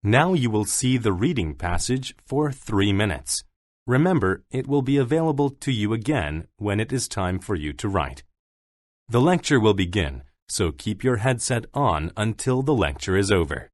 Now you will see the reading passage for 3 minutes. Remember, it will be available to you again when it is time for you to write. The lecture will begin, so keep your headset on until the lecture is over.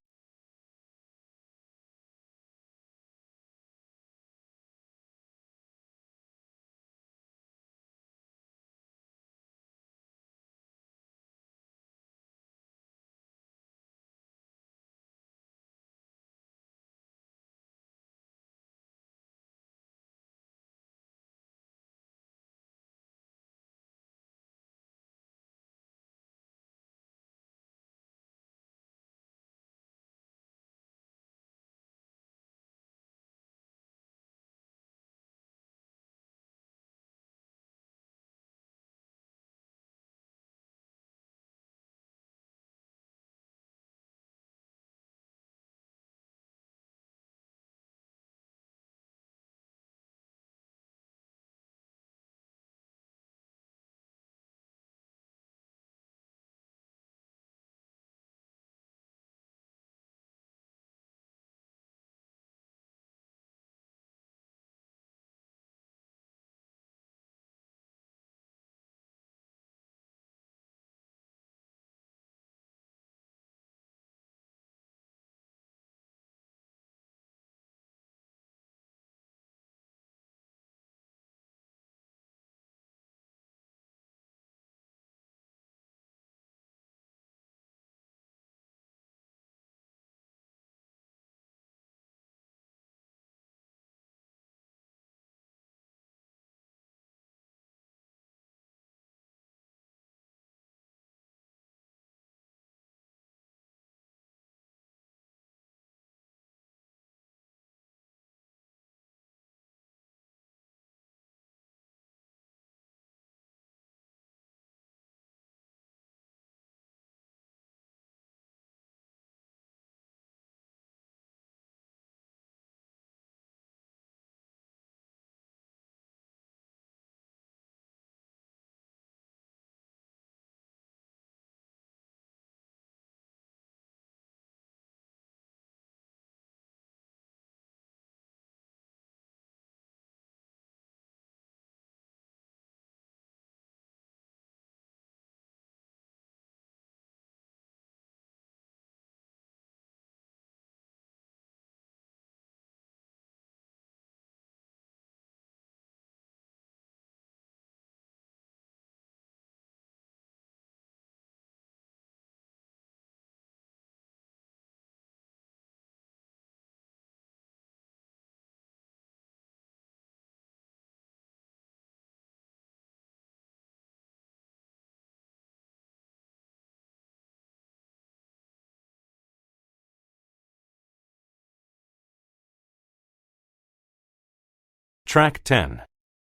Track 10.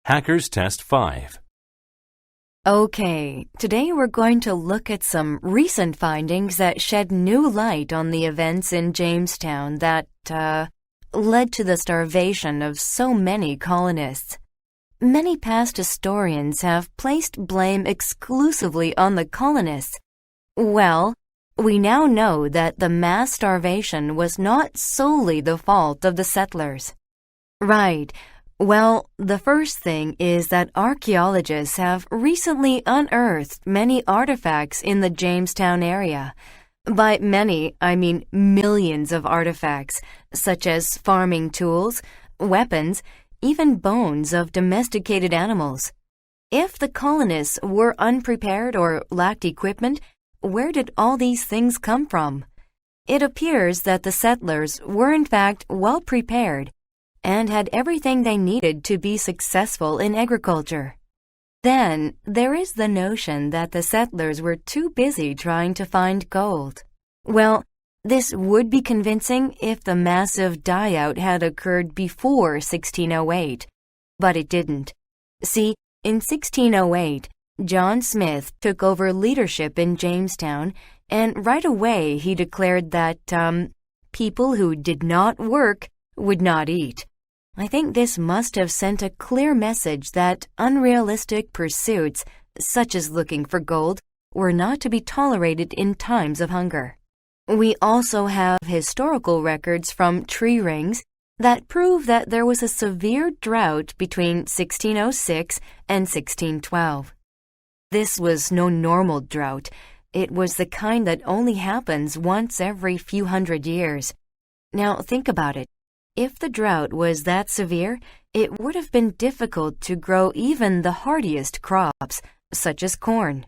Hackers Test 5. Okay, today we're going to look at some recent findings that shed new light on the events in Jamestown that, led to the starvation of so many colonists. Many past historians have placed blame exclusively on the colonists. Well, we now know that the mass starvation was not solely the fault of the settlers. Right. Well, the first thing is that archaeologists have recently unearthed many artifacts in the Jamestown area. By many, I mean millions of artifacts, such as farming tools, weapons, even bones of domesticated animals. If the colonists were unprepared or lacked equipment, where did all these things come from? It appears that the settlers were in fact well prepared and had everything they needed to be successful in agriculture. Then, there is the notion that the settlers were too busy trying to find gold. Well, this would be convincing if the massive die-out had occurred before 1608, but it didn't. See, in 1608, John Smith took over leadership in Jamestown, and right away he declared that, people who did not work would not eat. I think this must have sent a clear message that unrealistic pursuits, such as looking for gold, were not to be tolerated in times of hunger. We also have historical records from tree rings that prove that there was a severe drought between 1606 and 1612. This was no normal drought. It was the kind that only happens once every few hundred years. Now think about it. If the drought was that severe, it would have been difficult to grow even the hardiest crops, such as corn.